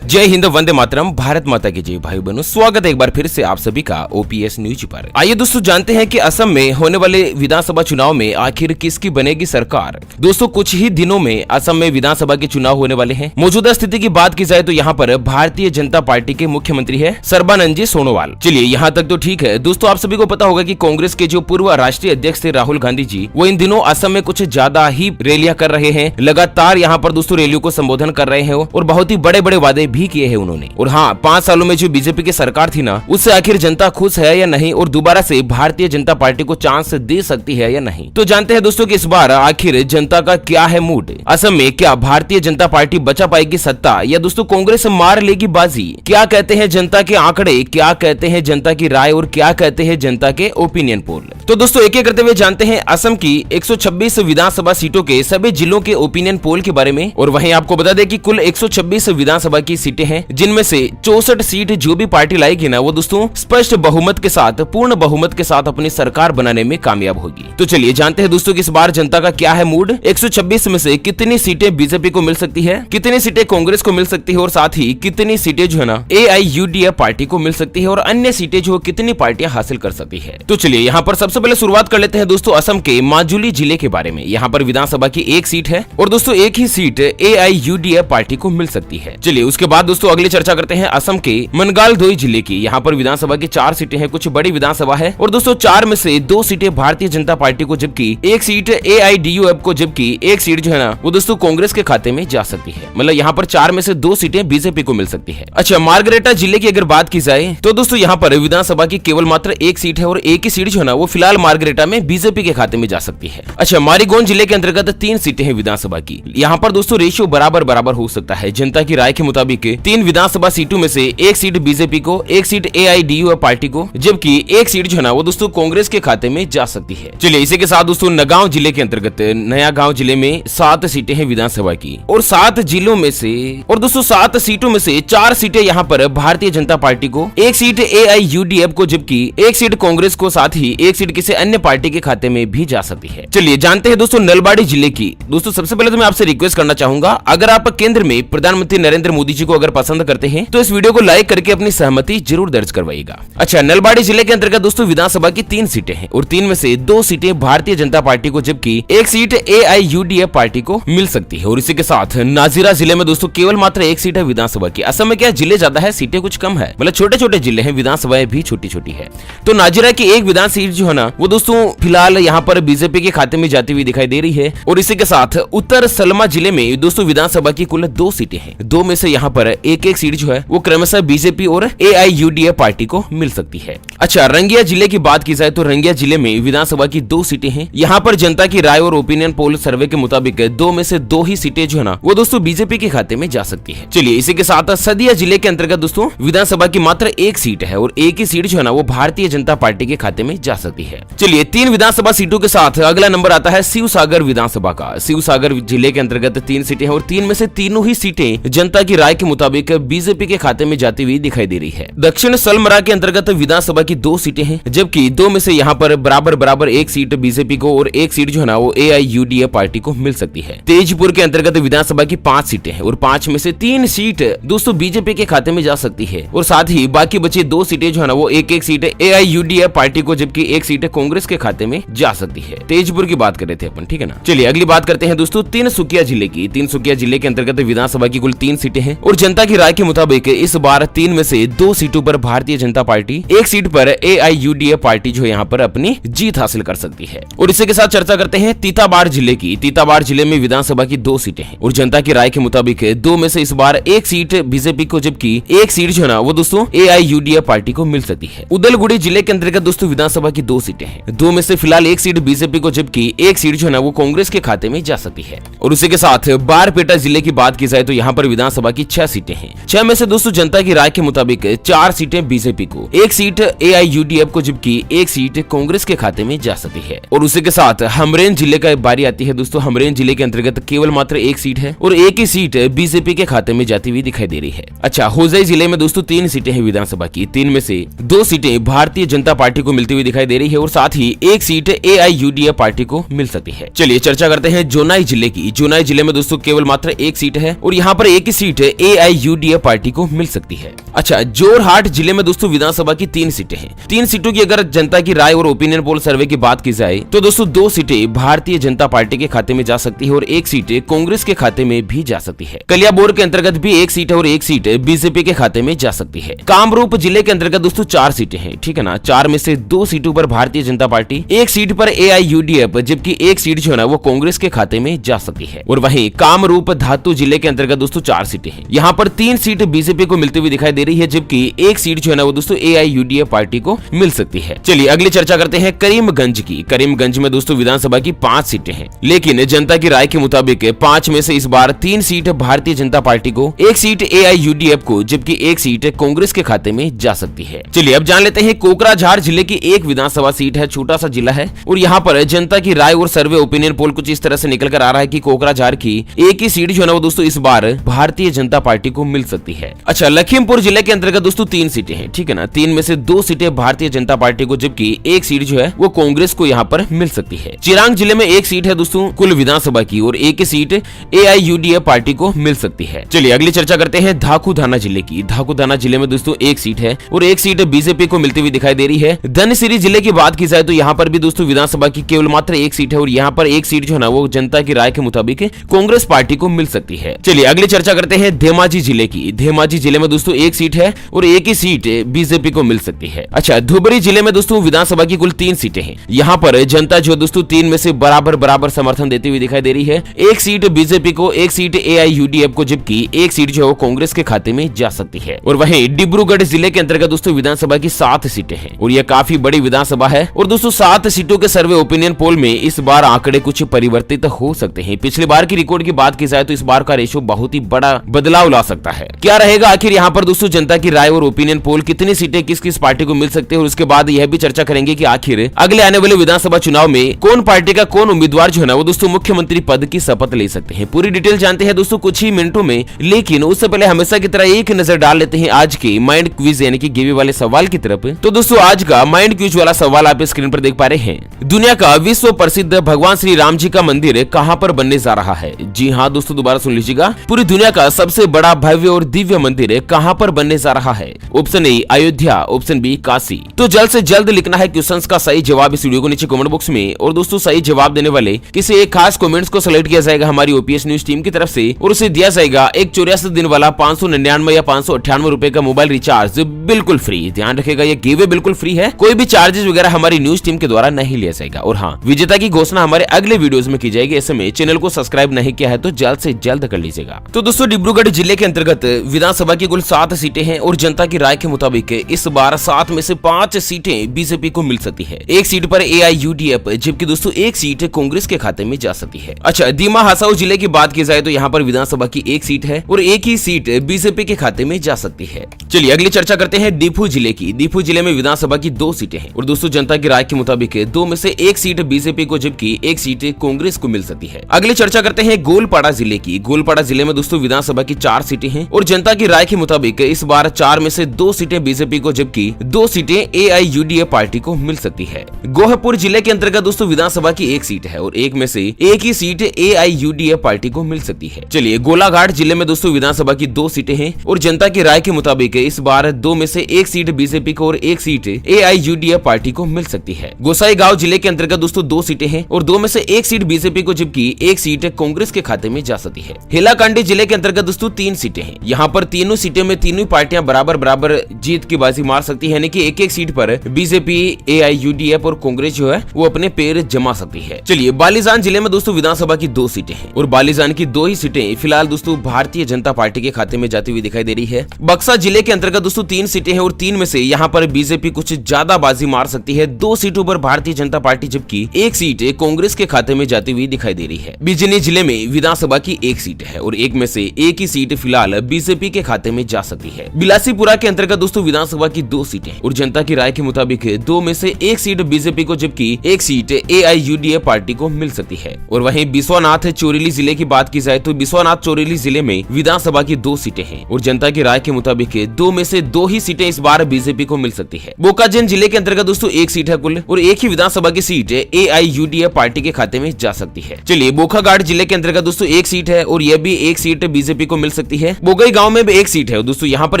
जय हिंद, वंदे मातरम, भारत माता की जय। भाई बहनों, स्वागत है एक बार फिर से आप सभी का ओपीएस न्यूज पर। आइए दोस्तों जानते हैं कि असम में होने वाले विधानसभा चुनाव में आखिर किसकी बनेगी सरकार। दोस्तों कुछ ही दिनों में असम में विधानसभा के चुनाव होने वाले हैं। मौजूदा स्थिति की बात की जाए तो यहाँ पर भारतीय जनता पार्टी के मुख्यमंत्री है सर्बानंद सोनोवाल। चलिए यहाँ तक तो ठीक है। दोस्तों आप सभी को पता होगा कि कांग्रेस के जो पूर्व राष्ट्रीय अध्यक्ष थे राहुल गांधी जी, वो इन दिनों असम में कुछ ज्यादा ही रैलियां कर रहे हैं। लगातार यहाँ पर दोस्तों रैलियों को संबोधन कर रहे हैं और बहुत ही बड़े बड़े वादे भी किए हैं उन्होंने। और हाँ, 5 सालों में जो बीजेपी की सरकार थी ना, उससे आखिर जनता खुश है या नहीं, और दोबारा से भारतीय जनता पार्टी को चांस दे सकती है या नहीं। तो जानते हैं दोस्तों कि इस बार आखिर जनता का क्या है मूड। असम में क्या भारतीय जनता पार्टी बचा पाएगी सत्ता, या दोस्तों कांग्रेस मार लेगी बाजी। क्या कहते हैं जनता के आंकड़े, क्या कहते हैं जनता की राय, और क्या कहते हैं जनता के ओपिनियन पोल। तो दोस्तों एक एक करते हुए जानते हैं असम की 126 विधानसभा सीटों के सभी जिलों के ओपिनियन पोल के बारे में। और वहीं आपको बता दें कि कुल 126 विधानसभा की सीटें हैं, जिनमें से 64 सीट जो भी पार्टी लाएगी ना, वो दोस्तों स्पष्ट बहुमत के साथ, पूर्ण बहुमत के साथ अपनी सरकार बनाने में कामयाब होगी। तो चलिए जानते हैं दोस्तों कि इस बार जनता का क्या है मूड। 126 में से कितनी सीटें बीजेपी को मिल सकती है, कितनी सीटें कांग्रेस को मिल सकती है, और साथ ही कितनी सीटें जो है ना AIUDF पार्टी को मिल सकती है, और अन्य सीटें जो कितनी पार्टियां हासिल कर सकती है। तो चलिए यहाँ पर सबसे पहले शुरुआत कर लेते हैं दोस्तों असम के माजुली जिले के बारे में। यहाँ पर विधानसभा की एक सीट है, और दोस्तों एक ही सीट AIUDF पार्टी को मिल सकती है। चलिए उसके बाद दोस्तों अगली चर्चा करते हैं असम के मनगालदोई जिले की। यहाँ पर विधानसभा की 4 सीटें हैं, कुछ बड़ी विधानसभा है, और दोस्तों 4 में से 2 सीटें भारतीय जनता पार्टी को, जबकि एक सीट AIDUF को, जबकि एक सीट जो है ना वो दोस्तों कांग्रेस के खाते में जा सकती है। मतलब यहाँ पर 4 में से 2 सीटें बीजेपी को मिल सकती है। अच्छा, मार्गरेटा जिले की अगर बात की जाए तो दोस्तों यहाँ पर विधानसभा की केवल मात्र एक सीट है, और एक ही सीट जो है ना वो फिलहाल मार्गरेटा में बीजेपी के खाते में जा सकती है। अच्छा, मारीगोंड जिले के अंतर्गत 3 सीटें हैं विधानसभा की। यहाँ पर दोस्तों रेशियो बराबर हो सकता है। जनता की राय के मुताबिक 3 विधानसभा सीटों में से एक सीट बीजेपी को, एक सीट AIDUF पार्टी को, जबकि एक सीट जो है ना वो दोस्तों कांग्रेस के खाते में जा सकती है। चलिए इसी के साथ दोस्तों नगांव जिले के अंतर्गत नया गांव जिले में 7 सीटें हैं विधानसभा की, और 7 जिलों में से, और दोस्तों 7 सीटों में से 4 सीटें यहाँ पर भारतीय जनता पार्टी को, एक सीट AIUDF को, जबकि एक सीट कांग्रेस को, साथ ही एक सीट किसी अन्य पार्टी के खाते में भी जा सकती है। चलिए जानते हैं दोस्तों नलबाड़ी जिले की। दोस्तों सबसे पहले तो मैं आपसे रिक्वेस्ट करना चाहूंगा, अगर आप केंद्र में प्रधानमंत्री नरेंद्र मोदी जी को अगर पसंद करते हैं तो इस वीडियो को लाइक करके अपनी सहमति जरूर दर्ज करवाइएगा। अच्छा, नलबाड़ी जिले के अंतर्गत दोस्तों विधानसभा की 3 सीटें हैं, और 3 में से 2 सीटें भारतीय जनता पार्टी को, जबकि एक सीट AIUDF पार्टी को मिल सकती है। और इसी के साथ नाजिरा जिले में दोस्तों केवल मात्र एक सीट है विधानसभा की। असम में क्या जिले ज्यादा है, सीटें कुछ कम है, मतलब छोटे छोटे जिले हैं, विधानसभाएं भी छोटी छोटी है। तो नाजिरा की एक विधान सीट जो है ना वो दोस्तों फिलहाल यहाँ पर बीजेपी के खाते में जाती हुई दिखाई दे रही है। और इसी के साथ उत्तर सलमा जिले में दोस्तों विधानसभा की कुल 2 सीटें हैं। 2 में से यहाँ पर एक सीट जो है वो क्रमशः बीजेपी और AIUDF पार्टी को मिल सकती है। अच्छा, रंगिया जिले की बात की जाए तो रंगिया जिले में विधानसभा की 2 सीटें हैं। यहाँ पर जनता की राय और ओपिनियन पोल सर्वे के मुताबिक 2 में से 2 ही सीटें जो है ना वो दोस्तों बीजेपी के खाते में जा सकती है। चलिए इसी के साथ सदिया जिले के अंतर्गत दोस्तों विधानसभा की मात्र एक सीट है, और एक ही सीट जो है ना वो भारतीय जनता पार्टी के खाते में जा सकती है। चलिए 3 विधानसभा सीटों के साथ अगला नंबर आता है शिवसागर विधानसभा का। शिवसागर जिले के अंतर्गत 3 सीटें हैं, और 3 में से तीनों ही सीटें जनता की राय के मुताबिक बीजेपी के खाते में जाती हुई दिखाई दे रही है। दक्षिण सलमरा के अंतर्गत विधानसभा की 2 सीटें हैं, जबकि 2 में से यहाँ पर बराबर एक सीट बीजेपी को, और एक सीट जो है ना वो AIUDF पार्टी को मिल सकती है। तेजपुर के अंतर्गत विधानसभा की 5 सीटें हैं, और 5 में से 3 सीट दोस्तों बीजेपी के खाते में जा सकती है, और साथ ही बाकी बची 2 सीटें जो है ना वो एक सीट AIUDF पार्टी को, जबकि एक सीट कांग्रेस के खाते में जा सकती है। तेजपुर की बात कर रहे थे अपन, ठीक है ना। चलिए अगली बात करते हैं दोस्तों तिनसुकिया जिले की। तिनसुकिया जिले के अंतर्गत विधानसभा की कुल 3 सीटें हैं, और जनता की राय के मुताबिक इस बार 3 में से 2 सीटों पर भारतीय जनता पार्टी, एक सीट पर AIUDF पार्टी जो यहाँ पर अपनी जीत हासिल कर सकती है। और इसी के साथ चर्चा करते हैं तीताबाड़ जिले की। तीताबाड़ जिले में विधानसभा की 2 सीटें हैं, और जनता की राय के मुताबिक 2 में से इस बार एक सीट बीजेपी को, जबकि एक सीट जो है ना वो दोस्तों AIUDF पार्टी को मिल सकती है। उदलगुड़ी जिले के अंतर्गत दोस्तों विधानसभा की 2 सीटें हैं। 2 में से फिलहाल एक सीट बीजेपी को, जबकि एक सीट जो है ना वो कांग्रेस के खाते में जा सकती है। और उसी के साथ बारपेटा जिले की बात की जाए तो यहाँ पर विधानसभा की 6 सीटें हैं। 6 में से दोस्तों जनता की राय के मुताबिक 4 सीटें बीजेपी को, एक सीट AIUDF को, जबकि एक सीट कांग्रेस के खाते में जा सकती है। और उसी के साथ हमरेन जिले का बारी आती है दोस्तों। हमरेन जिले के अंतर्गत केवल मात्र एक सीट है और एक ही सीट बीजेपी के खाते में जाती हुई दिखाई दे रही है। अच्छा, होजाई जिले में दोस्तों 3 सीटें हैं विधानसभा की। 3 में से 2 सीटें भारतीय जनता पार्टी को मिलती हुई दिखाई दे रही है और साथ ही एक सीट AIUDF पार्टी को मिल सकती है। चलिए चर्चा करते हैं जोनाई जिले की। जोनाई जिले में दोस्तों केवल मात्र एक सीट है और यहाँ पर एक ही सीट AIUDF पार्टी को मिल सकती है। अच्छा, जोरहाट जिले में दोस्तों विधानसभा की 3 सीटें हैं। 3 सीटों की अगर जनता की राय और ओपिनियन पोल सर्वे की बात की जाए तो दोस्तों 2 सीटें भारतीय जनता पार्टी के खाते में जा सकती है और एक सीट कांग्रेस के खाते में भी जा सकती है। कलियाबोर के अंतर्गत भी एक सीट है और एक सीट बीजेपी के खाते में जा सकती है। कामरूप जिले के अंतर्गत दोस्तों 4 सीटें हैं, ठीक है ना। 4 में से 2 सीटों पर भारतीय जनता पार्टी, एक सीट पर AIUDF, जबकि एक सीट जो है ना वो कांग्रेस के खाते में जा सकती है। और वहीं कामरूप धातु जिले के अंतर्गत दोस्तों 4 सीटें हैं। यहाँ पर 3 सीट बीजेपी को मिलती हुई दिखाई दे रही है, जबकि एक सीट जो है ना वो दोस्तों AIUDF पार्टी को मिल सकती है। चलिए अगली चर्चा करते हैं करीमगंज की। करीमगंज में दोस्तों विधानसभा की 5 सीटें हैं, लेकिन जनता की राय के मुताबिक 5 में से इस बार 3 सीट भारतीय जनता पार्टी को, एक सीट AIUDF को, जबकि एक सीट कांग्रेस के खाते में जा सकती है। चलिए अब जान लेते हैं कोकराझार जिले की एक विधानसभा सीट है। छोटा सा जिला है और यहाँ पर जनता की राय और सर्वे ओपिनियन पोल कुछ इस तरह से निकल कर आ रहा है कि कोकराझार की एक ही सीट जो है ना वो दोस्तों इस बार भारतीय जनता पार्टी को मिल सकती है। अच्छा, लखीमपुर जिले के अंतर्गत दोस्तों 3 सीटें हैं, ठीक है ना। 3 में से 2 सीटें भारतीय जनता पार्टी को, जबकि एक सीट जो है वो कांग्रेस को यहाँ पर मिल सकती है। चिरांग जिले में एक सीट है दोस्तों कुल विधानसभा की और एक ही सीट AIUDF पार्टी को मिल सकती है। चलिए अगली चर्चा करते हैं धाकूधाना जिले की। धाकूधाना जिले में दोस्तों एक सीट है और एक सीट बीजेपी को मिलती हुई दिखाई दे रही है। धनसिरी जिले की बात की जाए तो यहाँ पर भी दोस्तों विधानसभा की केवल मात्र एक सीट है और यहाँ पर एक सीट जो है ना वो जनता की राय के मुताबिक कांग्रेस पार्टी को मिल सकती है। चलिए अगली चर्चा करते हैं धेमाजी जिले की। धेमाजी जिले में दोस्तों एक सीट है और एक ही सीट बीजेपी को मिल सकती है। अच्छा, धुबरी जिले में दोस्तों विधानसभा की कुल 3 सीटें हैं। यहाँ पर जनता जो दोस्तों 3 में से बराबर समर्थन देती हुई दिखाई दे रही है। एक सीट बीजेपी को, एक सीट AIUDF को, जबकि एक सीट जो है वो कांग्रेस के खाते में जा सकती है। और वहीं डिब्रूगढ़ जिले के अंतर्गत दोस्तों विधानसभा की 7 सीटें हैं और यह काफी बड़ी विधानसभा है और दोस्तों 7 सीटों के सर्वे ओपिनियन पोल में इस बार आंकड़े कुछ परिवर्तित हो सकते हैं। पिछली बार की रिकॉर्ड की बात की जाए तो इस बार का रेशो बहुत ही बड़ा बदलाव ला सकता है। क्या रहेगा आखिर यहाँ पर दोस्तों जनता की राय और ओपिनियन पोल, कितनी सीटें किस किस पार्टी को मिल सकती है और उसके बाद यह भी चर्चा करेंगे कि आखिर अगले आने वाले विधानसभा चुनाव में कौन पार्टी का कौन उम्मीदवार जो है ना वो दोस्तों मुख्यमंत्री पद की शपथ ले सकते हैं। पूरी डिटेल जानते हैं दोस्तों कुछ ही मिनटों में, लेकिन उससे पहले हमेशा की तरह एक नजर डाल लेते हैं आज के माइंड क्विज यानी कि गिवे वाले सवाल की तरफ। तो दोस्तों आज का माइंड क्विज वाला सवाल आप स्क्रीन पर देख पा रहे हैं। दुनिया का विश्व प्रसिद्ध भगवान श्री राम जी का मंदिर कहां पर बनने जा रहा है? जी हां दोस्तों, दोबारा सुन लीजिएगा। पूरी दुनिया का सबसे बड़ा भव्य और दिव्य मंदिर कहां पर बनने जा रहा है? Option A Ayodhya, option B Kashi. तो जल्द से जल्द लिखना है क्वेश्चंस का सही जवाब इस वीडियो को नीचे कमेंट बॉक्स में। और दोस्तों सही जवाब देने वाले किसी एक खास कमेंट्स को सिलेक्ट किया जाएगा हमारी OPS न्यूज टीम की तरफ से और उसे दिया जाएगा एक 84 दिन वाला 599 या 598 रुपए का मोबाइल रिचार्ज बिल्कुल फ्री। ध्यान रखेगा ये गिवे बिल्कुल फ्री है, कोई भी चार्जेस वगैरह हमारी न्यूज टीम के द्वारा नहीं लिया जाएगा। और हाँ, विजेता की घोषणा हमारे अगले वीडियोस में की जाएगी। ऐसे में चैनल को सब्सक्राइब नहीं किया है तो जल्द से जल्द कर लीजिएगा। तो दोस्तों डिब्रूगढ़ जिले के अंतर्गत विधानसभा की कुल 7 सीटें हैं और जनता की राय के मुताबिक इस बार 7 में से 5 सीटें बीजेपी को मिल सकती है। एक सीट पर AIUDF, जबकि दोस्तों एक सीट कांग्रेस के खाते में जा सकती है। अच्छा, दीमा हासाऊ जिले की बात की जाए तो यहाँ पर विधानसभा की एक सीट है और एक ही सीट बीजेपी के खाते में जा सकती है। चलिए अगली चर्चा करते हैं दीफू जिले की। दीफू जिले में विधानसभा की 2 सीटें हैं और दोस्तों जनता की राय के मुताबिक 2 में से एक सीट बीजेपी को, जबकि एक सीट कांग्रेस को मिल सकती है। अगली चर्चा करते हैं गोलपाड़ा जिले की। गोलपाड़ा जिले में दोस्तों विधानसभा की 4 सीटें हैं और जनता की राय के मुताबिक इस बार 4 में से 2 सीटें बीजेपी को, जबकि 2 सीटें AIUDF पार्टी को मिल सकती है। गोहपुर जिले के अंतर्गत दोस्तों विधानसभा की 1 सीट है और एक में से एक ही सीट AIUDF पार्टी को मिल सकती है। चलिए गोलाघाट जिले में दोस्तों विधानसभा की 2 सीटें हैं और जनता की राय के मुताबिक इस बार 2 में से एक सीट बीजेपी को और एक सीट AIUDF पार्टी को मिल सकती है। गोसाईगांव जिले के अंतर्गत दोस्तों 2 सीटें हैं और 2 में से एक सीट बीजेपी को, जबकि एक सीट कांग्रेस के खाते में जा सकती है। हेलाकांडी जिले के अंतर्गत दोस्तों 3 सीटें हैं। यहाँ पर तीनों सीटें में तीनों पार्टियां बराबर जीत की बाजी मार सकती है, यानी कि एक एक सीट पर बीजेपी AIUDF और कांग्रेस जो है वो अपने पैर जमा सकती है। चलिए, बालीजान जिले में दोस्तों विधानसभा की 2 सीटें हैं और बालीजान की 2 ही सीटें फिलहाल दोस्तों भारतीय जनता पार्टी के खाते में जाती हुई दिखाई दे रही है। बक्सर जिले के अंतर्गत दोस्तों 3 सीटें हैं और 3 में से यहाँ पर बीजेपी कुछ ज्यादा बाजी मार सकती है। 2 सीटों पर भारतीय जनता पार्टी जबकि 1 सीट कांग्रेस के खाते में जाती हुई दिखाई दे रही है। बिजनी जिले में विधानसभा की 1 सीट है और 1 में से 1 ही सीट फिलहाल बीजेपी के खाते में जा सकती है। बिलासीपुरा के अंतर्गत दोस्तों विधानसभा की 2 सीटें और जनता की राय के मुताबिक 2 में से 1 सीट बीजेपी को जबकि 1 सीट AIUDF पार्टी को मिल सकती है। और वहीं बिस्वनाथ चौरीली जिले की बात की जाए तो बिस्वनाथ चौरीली जिले में विधानसभा की 2 सीटें हैं और जनता की राय के मुताबिक 2 में से 2 ही सीटें इस बार बीजेपी को मिल सकती है। बोकाजन जिले के अंतर्गत दोस्तों 1 सीट है कुल और 1 ही विधानसभा की सीट AIUDF पार्टी के खाते में जा सकती है। चलिए, बोकाघाट जिले के अंतर्गत दोस्तों 1 सीट है और यह भी 1 सीट बीजेपी को मिल सकती है। बोगई गांव में भी 1 सीट है और दोस्तों यहाँ पर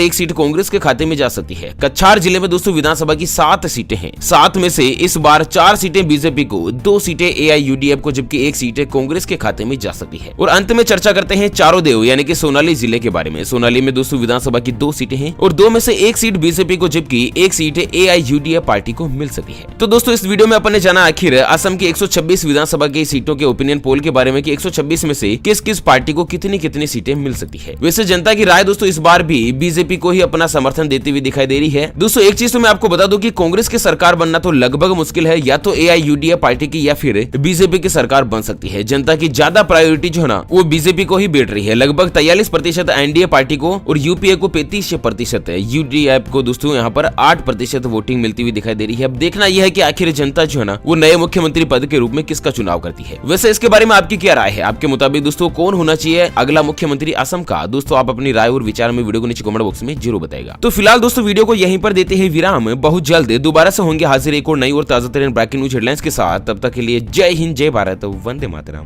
1 सीट कांग्रेस के खाते में जा सकती है। कछार जिले में दोस्तों विधानसभा की 7 सीटें हैं। 7 में से इस बार 4 सीटें बीजेपी को, 2 सीटें AIUDF को जबकि 1 सीट कांग्रेस के खाते में जा सकती है। और अंत में चर्चा करते हैं चारोदेव यानी कि सोनाली जिले के बारे में। सोनाली में दोस्तों विधानसभा की 2 सीटें हैं और 2 में से 1 सीट बीजेपी को जबकि 1 सीट AIUDF पार्टी को मिल सकती है। तो दोस्तों, इस वीडियो में अपन ने जाना आखिर असम की 126 विधानसभा की सीटों के ओपिनियन पोल के बारे में कि 126 में से किस किस पार्टी को कितनी कितनी सीटें मिल सकती है। वैसे जनता की राय दोस्तों इस बार भी बीजेपी को ही अपना समर्थन देती हुई दिखाई दे रही है। दोस्तों, एक चीज तो मैं आपको बता दूं कि कांग्रेस की सरकार बनना तो लगभग मुश्किल है, या तो AIUDF पार्टी की या फिर बीजेपी की सरकार बन सकती है। जनता की ज्यादा प्रायोरिटी जो है ना वो बीजेपी को ही बैठ रही है। लगभग 43% NDA पार्टी को और UPA को 35% है। UDF को दोस्तों यहाँ पर 8% वोटिंग मिलती हुई दिखाई दे रही है। अब देखना यह है कि आखिर जनता जो है ना वो नए मुख्यमंत्री पद के रूप में किसका चुनाव करती है। वैसे इसके बारे में आपकी क्या राय है? आपके मुताबिक दोस्तों कौन होना चाहिए अगला मुख्यमंत्री असम का? दोस्तों, आप अपनी राय और विचार में वीडियो को नीचे कमेंट बॉक्स में जरूर बताएगा। तो फिलहाल दोस्तों वीडियो को यहीं पर देते हैं विराम। बहुत जल्द दोबारा से होंगे हाजिर एक और नई और ताजा तरीन ब्रेकिंग न्यूज हेडलाइंस के साथ। तब तक के लिए जय हिंद, जय भारत, वंदे मातरम।